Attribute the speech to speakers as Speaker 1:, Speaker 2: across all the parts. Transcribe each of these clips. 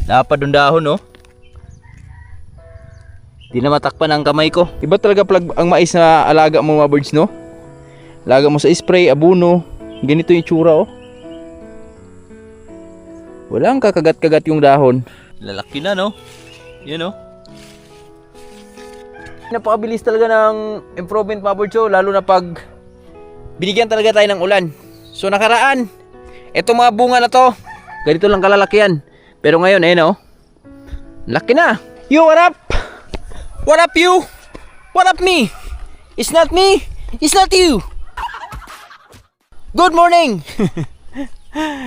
Speaker 1: Lapad yung dahon, oh. Di na matakpan ang kamay ko. Iba talaga ang mais na alaga mo mga birds, no? Alaga mo sa spray, abono. Ganito yung tsura, oh. Walang kakagat-kagat yung dahon. Lalaki na, no? Yan, oh. Napakabilis talaga ng improvement mga birds, oh. Lalo na pag binigyan talaga tayo ng ulan. So nakaraan, eto mga bunga na to, ganito lang kalalaki yan. Pero ngayon, ayun, oh. Laki na. Yo, what up? What up, you? What up, me? It's not me. It's not you. Good morning.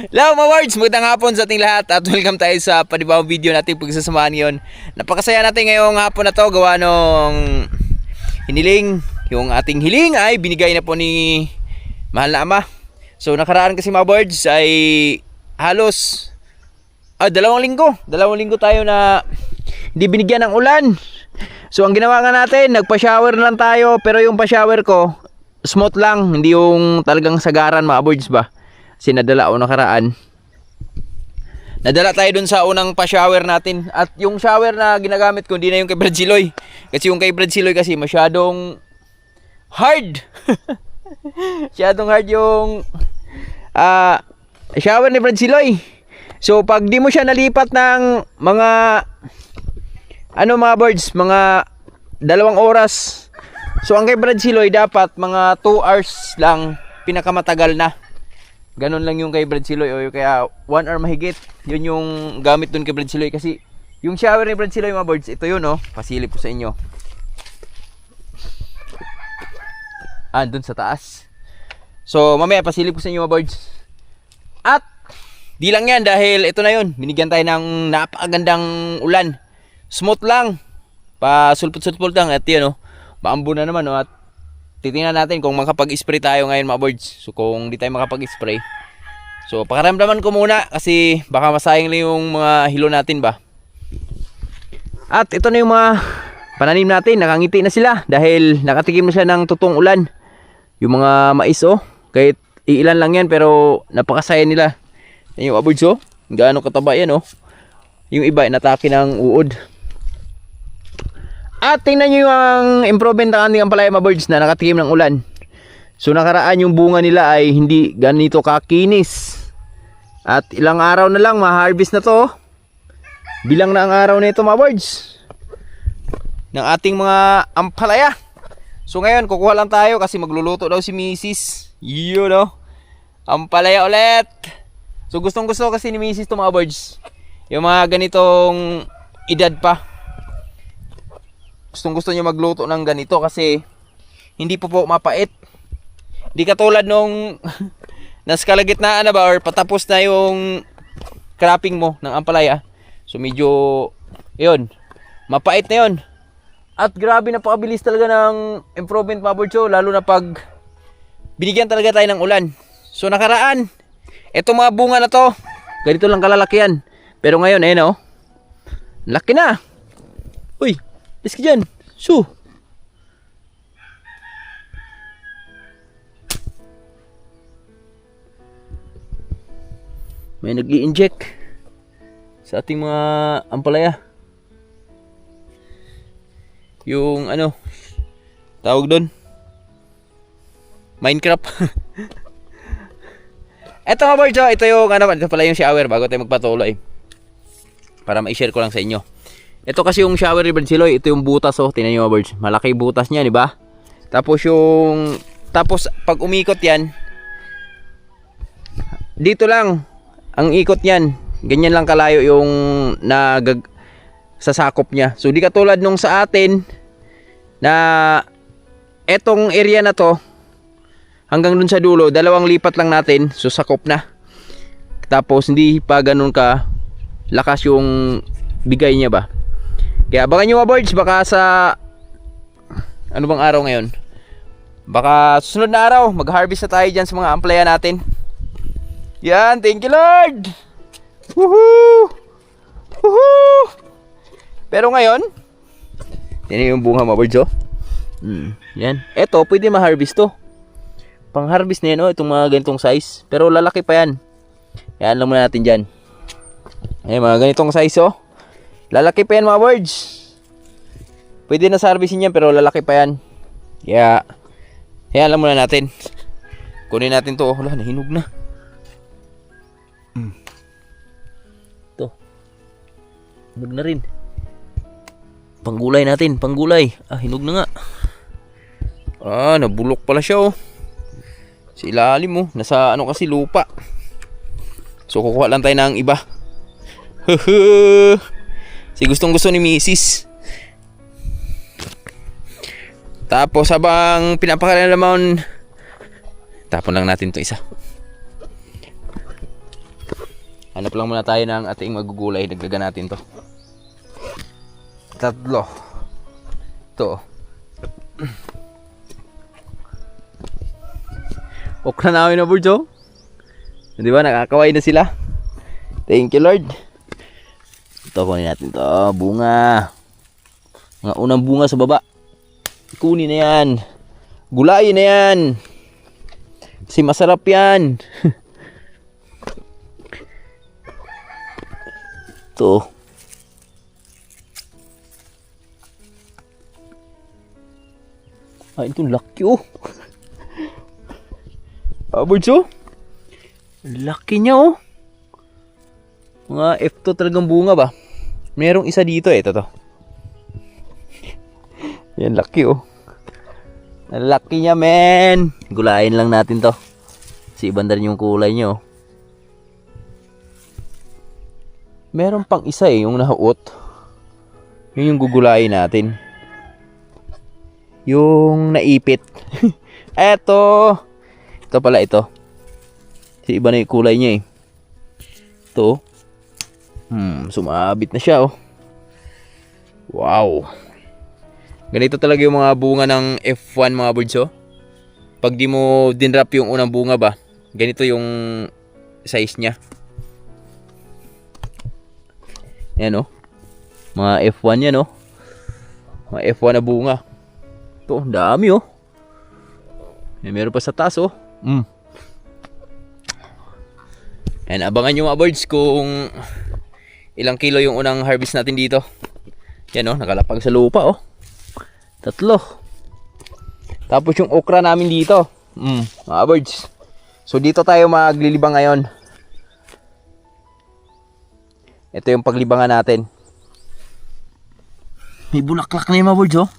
Speaker 1: Hello, mga words. Magandang hapon sa ating lahat at welcome tayo sa panibawang video natin pagsasamahan ngayon. Napakasaya natin ngayong hapon na to gawa nung hiniling. Yung ating hiling ay binigay na po ni mahal na ama. So nakaraan kasi mga birds ay halos dalawang linggo tayo na hindi binigyan ng ulan. So ang ginawa nga natin, nagpa-shower lang tayo, pero yung pa-shower ko smooth lang, hindi yung talagang sagaran mga birds ba. Kasi nadala o nakaraan. Nadala tayo dun sa unang pa-shower natin. At yung shower na ginagamit ko, hindi na yung kay Brad Siloy. Kasi yung kay Brad Siloy kasi masyadong hard. Masyadong hard yung shower ni Brad Siloy. So pag di mo siya nalipat ng mga mga birds, mga 2 oras. So ang kay Brad Siloy dapat mga 2 hours lang, pinakamatagal na. Ganon lang yung kay Brad Siloy, o kaya 1 hour mahigit. Yun yung gamit dun kay Brad Siloy. Kasi yung shower ni Brad Siloy mga birds, ito yun, oh. Pasilip ko sa inyo. Dun sa taas. So mamaya pasilip ko sa inyo mga birds. At di lang yan, dahil ito na yun, binigyan tayo ng napakagandang ulan. Smooth lang, pasulpot-sulpot lang. At yun, oh, maambo na naman, oh. At titingnan natin kung makapag-spray tayo ngayon mga birds. So kung di tayo makapag-spray, so pakaramdaman ko muna kasi baka masayang lang yung mga hilo natin ba. At ito na yung mga pananim natin, nakangiti na sila dahil nakatikim na siya ng totoong ulan. Yung mga mais, oh, kahit iilan lang yan pero napakasaya nila. Yan yung mga birds, oh, gaano kataba yan, oh. Yung iba inatake ng uod. At tingnan nyo yung improvement ng ating ampalaya mga birds na nakatikim ng ulan. So nakaraan yung bunga nila ay hindi ganito kakinis. At ilang araw na lang ma-harvest na to. Bilang na ang araw na ito mga birds ng ating mga ampalaya. So ngayon kukuha lang tayo kasi magluluto daw si Mrs. Yun, no? Ampalaya ulit. So gustong gusto kasi ni Mrs. to mga birds. Yung mga ganitong edad pa, gustong gusto niya magluto ng ganito kasi hindi po mapait. Hindi katulad nung nasa kalagitnaan na ba or patapos na yung cropping mo ng ampalaya. So medyo yun, mapait na yun. At grabe, napakabilis talaga ng improvement mga birds, lalo na pag binigyan talaga tayo ng ulan. So nakaraan, eto mga bunga na to, ganito lang kalalaki yan. Pero ngayon, ayun, oh, laki na. Uy, iski dyan. So, may nag-i-inject sa ating mga ampalaya. Yung tawag doon, Minecraft. Eto mga birds, ito yung ito pala yung shower bago tayo magpatuloy. Para ma-share ko lang sa inyo. Ito kasi yung shower ni Brad Siloy. Ito yung butas, oh. Tingnan nyo mga birds. Malaki butas niya, di ba? Tapos pag umikot yan, dito lang ang ikot niyan. Ganyan lang kalayo yung sasakop niya. So di katulad nung sa atin na etong area na to hanggang dun sa dulo, 2 lipat lang natin, so sakop na. Tapos hindi pa ganun ka lakas yung bigay niya ba. Kaya abangan nyo mga birds, baka sa ano bang araw ngayon, baka susunod na araw mag-harvest na tayo dyan sa mga ampalaya natin. Yan, thank you Lord. Woohoo! Woohoo! Pero ngayon, yan yung bunga mga birds, oh. Yan, eto pwede ma-harvest to. Pang harvest na yan, oh, itong mga ganitong size. Pero lalaki pa yan. Yan lang muna natin dyan. Ayan, mga ganitong size oh. Lalaki pa yan mga birds. Pwede na servicing yan pero lalaki pa yan. Kaya, alam muna natin. Kunin natin to. Wala, nahinog na. Ito. Hinog na rin. Panggulay natin, panggulay. Hinog na nga. Nabulok pala siya oh. Sa ilalim oh. Nasa ano kasi lupa. So kukuha lang tayo ng iba. Si gustong gusto ni Mrs. Tapos habang pinapakalamon, tapon lang natin to isa. Hanap lang muna tayo ng ating magugulay. Dagdagan natin to. 3. Ito. Okra namin na birds oh. Di ba nakakaway na sila? Thank you Lord. Ito kunin natin to. Bunga. Mga unang bunga sa baba. Kunin na yan. Gulayin na yan. Kasi masarap yan. Ito. Ito laki oh. Birds oh. Laki niya oh. Mga F2 talagang bunga ba? Merong isa dito eh. Ito to. Yan laki oh. Laki niya men. Gulayin lang natin to. Si ibanda rin yung kulay niya oh. Meron pang isa eh. Yung nahuot. Yun yung gugulayin natin. Yung naipit. Eto. Ito pala ito. Si iba na yung kulay niya eh. Ito. Sumabit na siya oh. Wow. Ganito talaga yung mga bunga ng F1 mga birds oh. Pag di mo dinrap yung unang bunga ba, ganito yung size niya. Yan oh. Mga F1 yan oh. Mga F1 na bunga. Ito, dami oh. Meron pa sa taas oh. And abangan nyo mga birds kung ilang kilo yung unang harvest natin dito. Yan oh, nakalapag sa lupa oh. 3. Tapos yung okra namin dito. Mga birds. So dito tayo maglilibang ngayon. Ito yung paglibangan natin. May bulaklak na yung mga birds oh.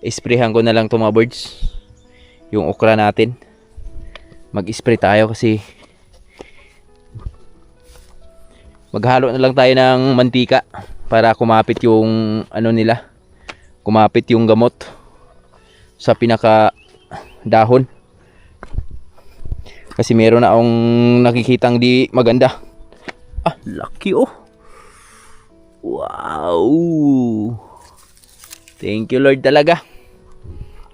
Speaker 1: Isprayhan ko na lang to mga birds. Yung okra natin. Mag-spray tayo kasi maghalo na lang tayo ng mantika para kumapit yung ano nila. Kumapit yung gamot sa pinaka dahon. Kasi meron na akong nakikitang di maganda. Laki oh. Wow. Thank you Lord talaga.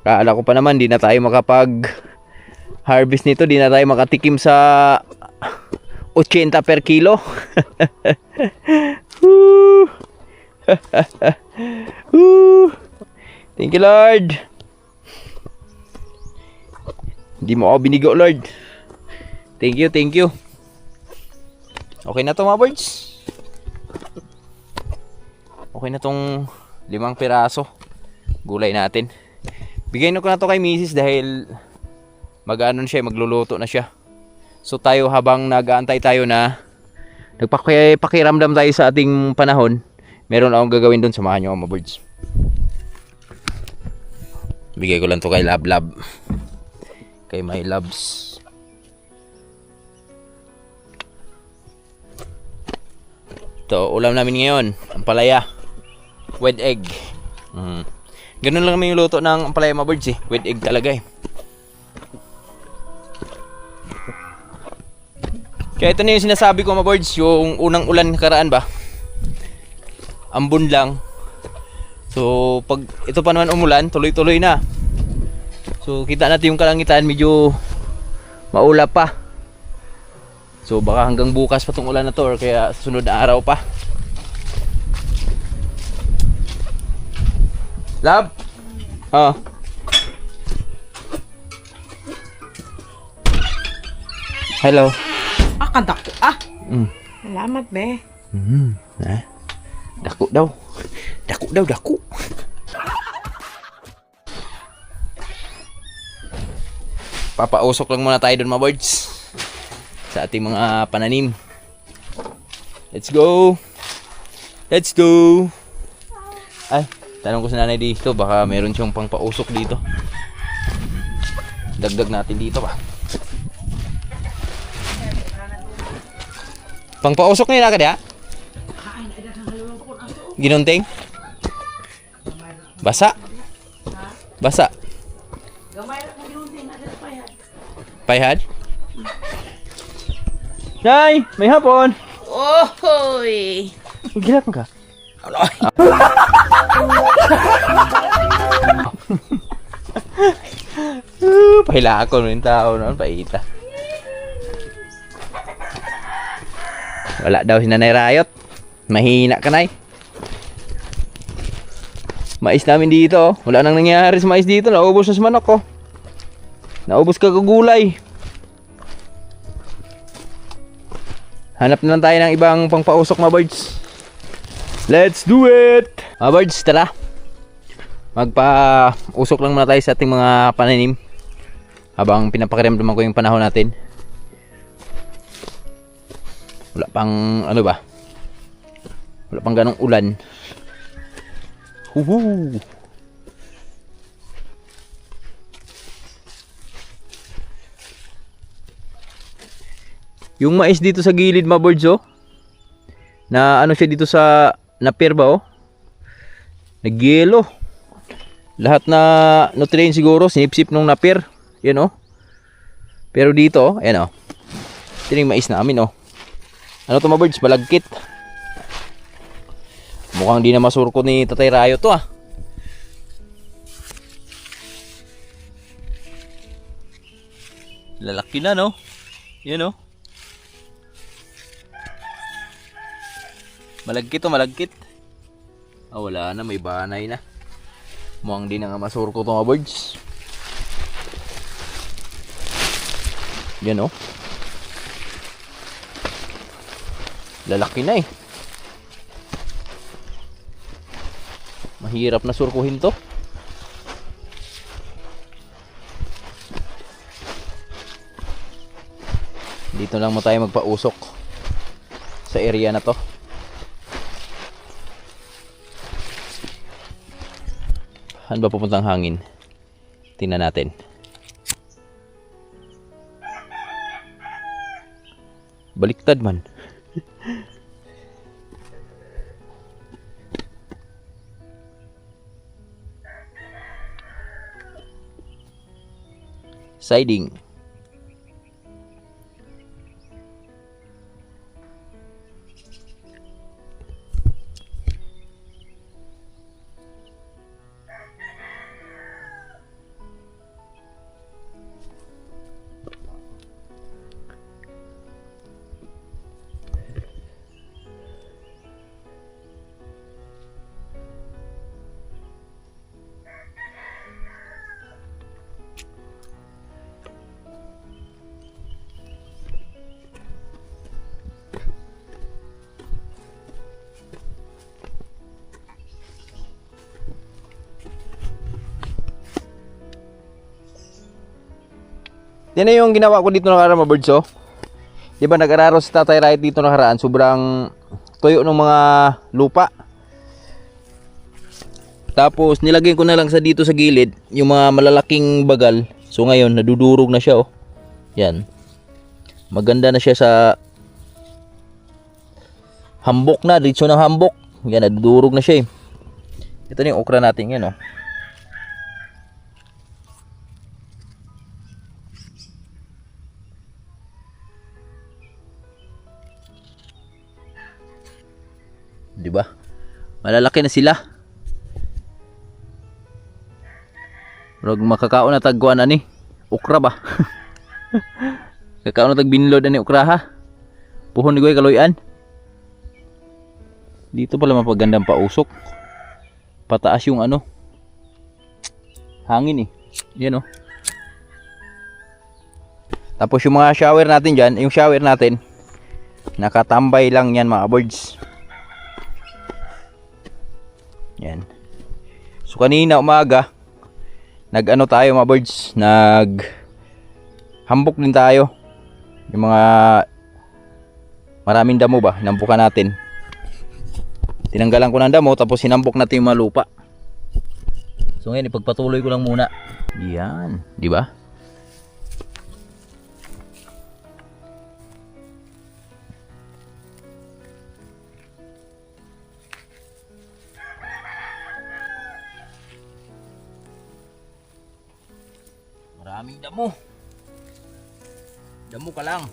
Speaker 1: Kaala ko pa naman di na tayo makapag harvest nito, di na tayo makatikim sa 80 per kilo. Thank you Lord. Hindi mo ako binigo Lord. Thank you, thank you. Okay na to mga birds. Okay na tong 5 piraso gulay natin. Bigay ko na to kay Mrs. dahil mag-ano siya, magluluto na siya. So tayo habang nag-aantay tayo na nagpakiramdam tayo sa ating panahon, meron akong gagawin doon. Samahan nyo ako mga birds. Bigay ko lang to kay Lab Lab. Kay my loves. Ito, ulam namin ngayon. Ang palaya. With egg. Ganun lang kami yung luto ng palaya mga birds eh. With egg talaga eh. Kaya ito na yung sinasabi ko mga birds. Yung unang ulan nakaraan ba, ambon lang. So pag ito pa naman umulan, tuloy-tuloy na. So kita natin yung kalangitan, medyo maulap pa. So baka hanggang bukas pa itong ulan na to, or kaya sunod na araw pa. Lab? Hello.
Speaker 2: Kadako. Ah,
Speaker 1: Mm.
Speaker 2: salamat, be.
Speaker 1: Ha? Dako daw. Dako daw, dako. Papausok lang muna tayo doon mga birds. Sa ating mga pananim. Let's go. Let's go. Ay, tanong ko sa nanay dito. Baka meron siyang pangpausok dito. Dagdag natin dito ba? Pangpausok na yun agad ya? Ginunting? Basa? Basa? Payhad? Nay! May hapon!
Speaker 2: Ohoy!
Speaker 1: Gilak ka? Pahila ako ng tao noon, paita. Wala daw si Nanay Rayot. Mahina ka, Nay. Mais namin dito, oh. Wala nang nangyari sa mais dito. Naubos na sa manok, oh. Naubos ka kagulay. Hanap na lang tayo ng ibang pangpausok, mga birds. Let's do it! Mga birds, tara. Magpa-usok lang muna tayo sa ating mga pananim. Habang pinapakiramdaman ko yung panahon natin. Wala pang ano ba? Wala pang ganong ulan. Huhu. Yung mais dito sa gilid mga birds, oh. Na ano siya dito sa napir ba, oh. Nagyelo. Lahat na nutrient siguro sinipsip nung napir. Yan, oh. Pero dito, oh, ayan, oh. Ito yung mais namin, oh. Ano to mga birds? Balagkit. Mukhang di na masurko ni Tatay Rayo to, ah. Lalaki na, no? Yan, oh. Malagkit, oh, malagkit. Ah, wala na, may banay na. Mukhang di na nga masurko to mga birds. Yan, oh. Lalaki na, eh. Mahirap na surkuhin to. Dito lang mo tayo magpausok sa area na to. Saan ba pupuntang hangin? Tingnan natin. Baliktad man. Siding. Yan na yung ginawa ko dito nakaraan mga birds, oh. Diba nag-araro si Tatay Riot dito nakaraan. Sobrang tuyo ng mga lupa. Tapos nilagay ko na lang sa dito sa gilid yung mga malalaking bagal. So ngayon nadudurog na siya, oh. Yan. Maganda na siya sa hambok na, dito ng hambok. Yan, nadudurog na siya, eh. Ito na yung okra natin, yan, oh. Diba? Malalaki na sila. Rog makakaon na tagkuan ani. Okra ba? Kakaon na tag binlod ani okra, ha. Puhon ni Goy kaloyan. Dito pala mapagandang pausok. Pataas yung ano. Hangin, eh. Yan, oh. Tapos yung mga shower natin dyan, yung shower natin, nakatambay lang yan mga birds. Yan. So kanina umaga, nag-ano tayo mga birds, hambok din tayo. Yung mga maraming damo ba, nambukan natin. Tinanggalan ko ng damo, tapos sinambok natin yung mga lupa. So ngayon, ipagpatuloy ko lang muna. Yan, di ba? Maraming damo. Damo ka lang.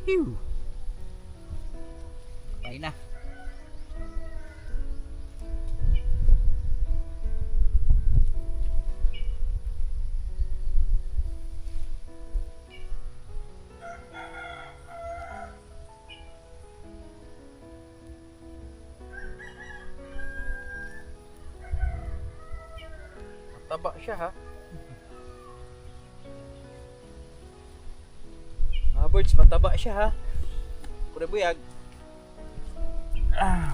Speaker 1: Phew. Ay na. Mataba siya ha. Mga birds, mataba siya ha. Pura buyag. Ah.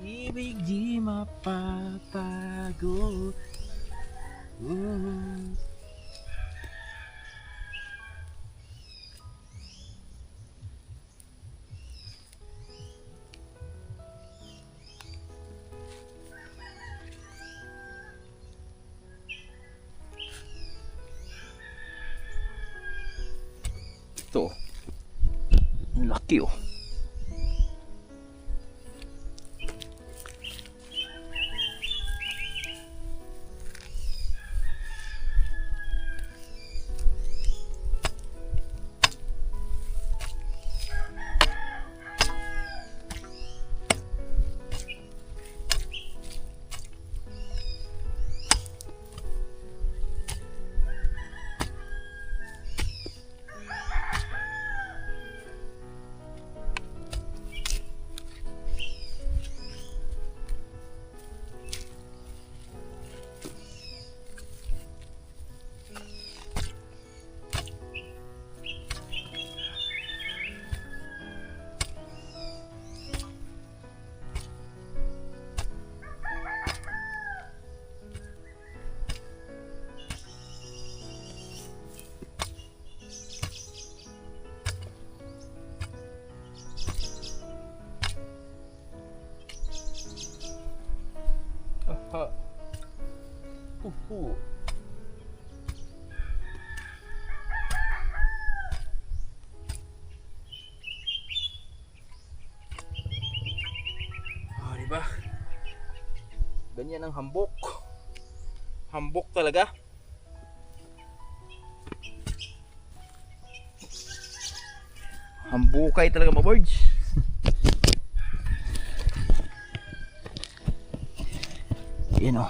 Speaker 1: Pag-ibig di mapapago. Ito. Ang laki oh. Ha. Uhu. Ah, diba? Ganyan ang hambok. Hambok talaga. Hambukay talaga mga birds. Yan o.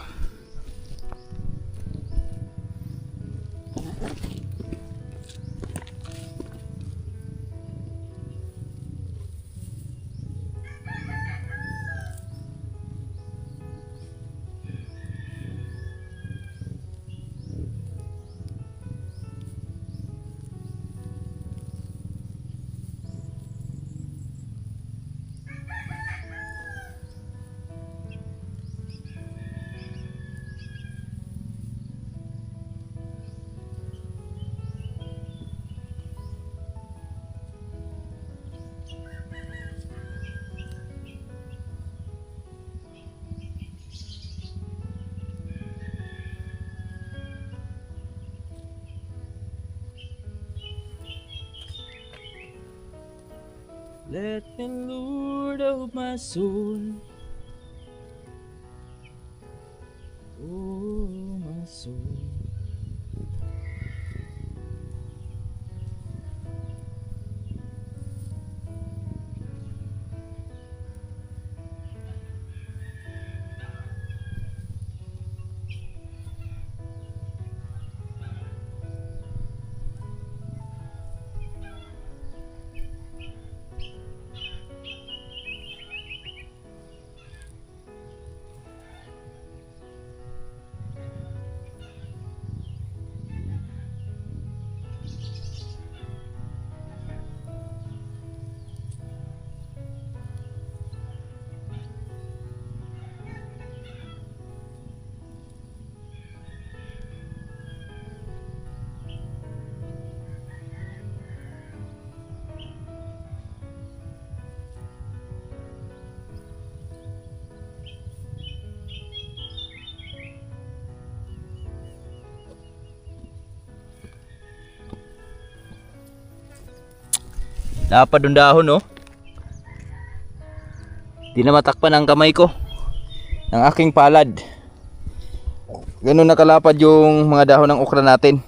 Speaker 1: Let the Lord of my soul, oh my soul. Napad yung dahon, no? Di na matakpan ang kamay ko ng aking palad. Ganun nakalapad yung mga dahon ng okra natin.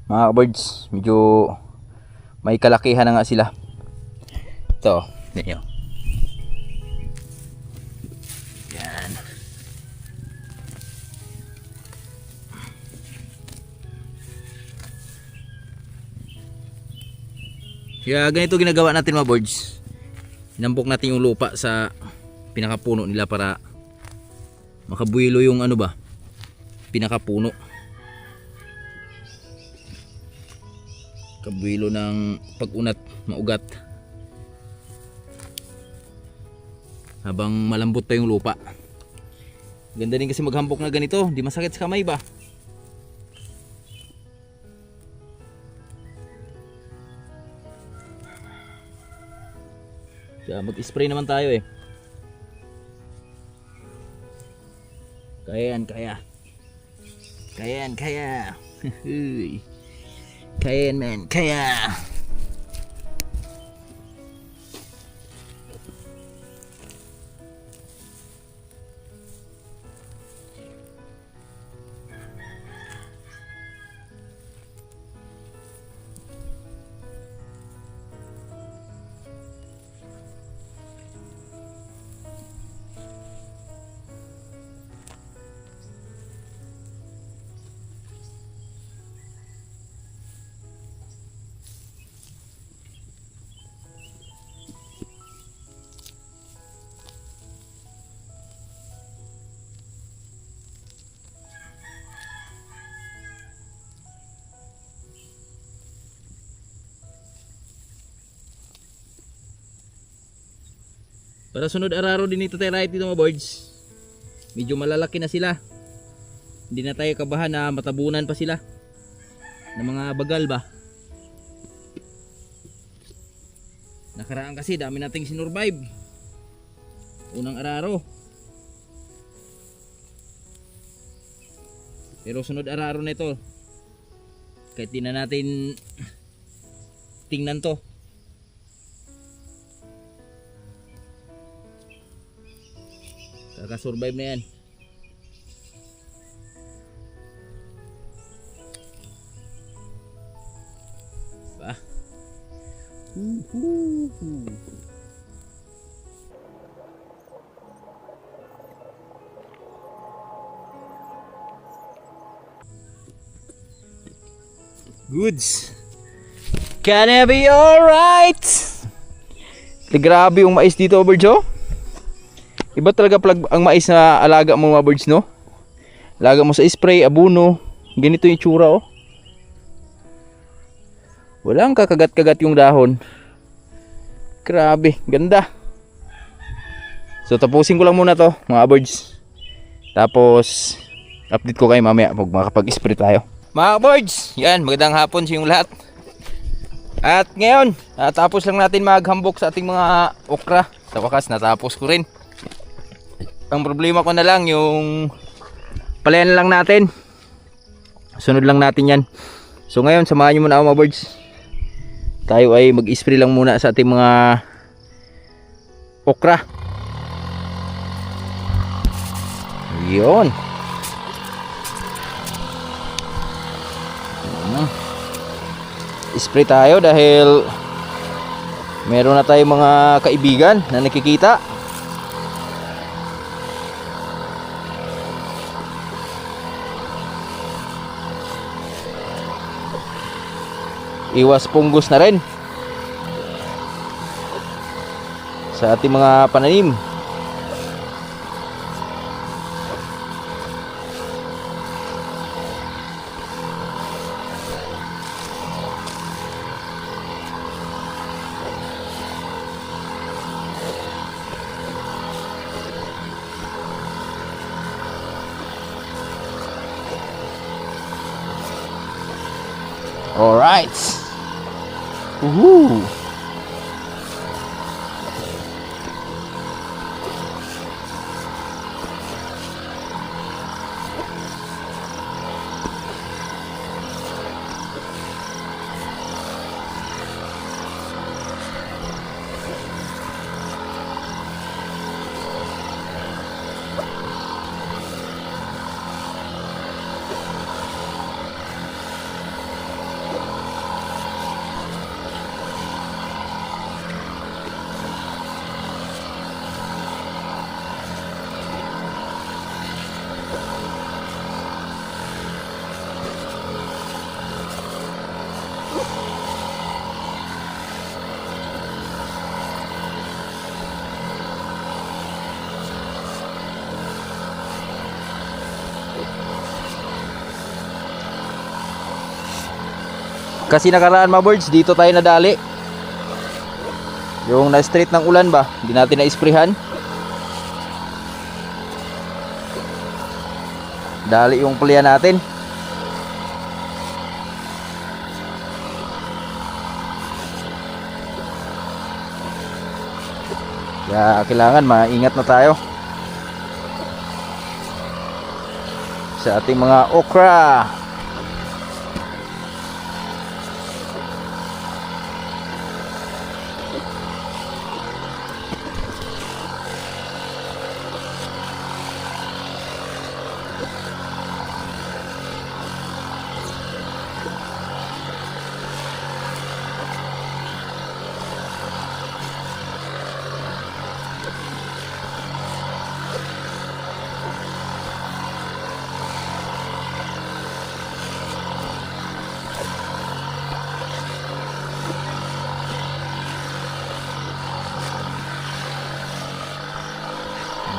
Speaker 1: Mga birds, medyo may kalakihan na nga sila. Ito, ninyo. Yan. Kaya ganito ginagawa natin mga birds. Inambok natin yung lupa sa pinakapuno nila para makabuelo yung ano ba, pinakapuno. Kabuelo ng pag-unat, maugat. Habang malambot pa yung lupa. Ganda din kasi maghambok na ganito, di masakit sa kamay ba? Kaya mag-spray naman tayo eh. Kaya yan, kaya. Kaya yan, kaya. Kaya yan, man, kaya. Para sunod araro din ito tayo right dito mga birds. Medyo malalaki na sila. Hindi na tayo kabahan na matabunan pa sila ng mga bagal ba. Nakaraan kasi dami nating sinurvive. Unang araro. Pero sunod araw na ito. Kahit di na natin tingnan to. Kakasurvive na yan. Ba? Goods. Can it be alright? Grabe yung mais dito, birds, oh. Iba talaga ang mais na alaga mo, mga birds, no? Alaga mo sa spray, abuno. Ganito yung tsura, oh. Walang kakagat-kagat yung dahon. Grabe, ganda. So tapusin ko lang muna to, mga birds. Tapos update ko kayo mamaya pag makapag-spray tayo. Mga birds, yan, magandang hapon sa inyong lahat. At ngayon, tapos lang natin maghambok sa ating mga okra. Sa wakas, natapos ko rin. Ang problema ko na lang, yung palayan lang natin. Sunod lang natin yan. So ngayon, samahan nyo muna ako, mga birds. Tayo ay mag-spray lang muna sa ating mga okra. Yun. Spray tayo dahil meron na tayong mga kaibigan na nakikita. Iwas punggos na rin sa ating mga pananim. Alright. Woohoo. Kasi nakaraan, mga birds, dito tayo nadali. Yung na-street ng ulan ba, hindi natin na-sprayhan. Dali yung pulya natin. Kaya kailangan maingat na tayo sa ating mga okra.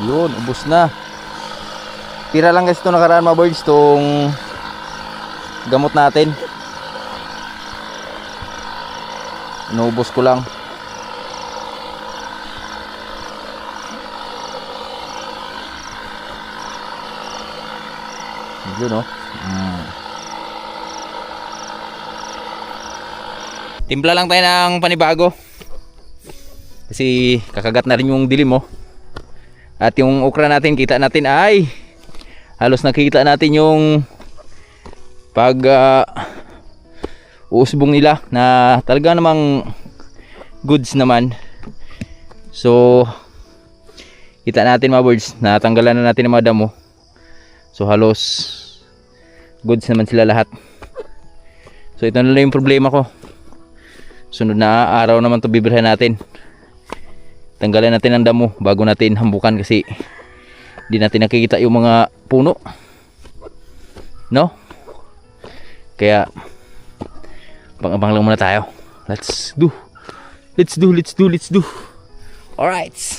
Speaker 1: Yun, ubos na. Tira lang guys ito nakaraan, mga birds, tong gamot natin. Inubos ko lang. Yun, oh. Timpla lang tayo ng panibago. Kasi kakagat na rin yung dilim, oh. At yung okra natin, kita natin ay halos nakikita natin yung pag uusbong nila na talaga namang goods naman. So kita natin mga birds, natanggalan na natin ang mga damo. So halos goods naman sila lahat. So ito na lang yung problema ko. Sunod na araw naman to bibirhan natin. Tanggalan natin ang damo bago natin hambukan kasi hindi natin nakikita yung mga puno, no? Kaya pang-abang lang muna tayo. Let's do. Alright.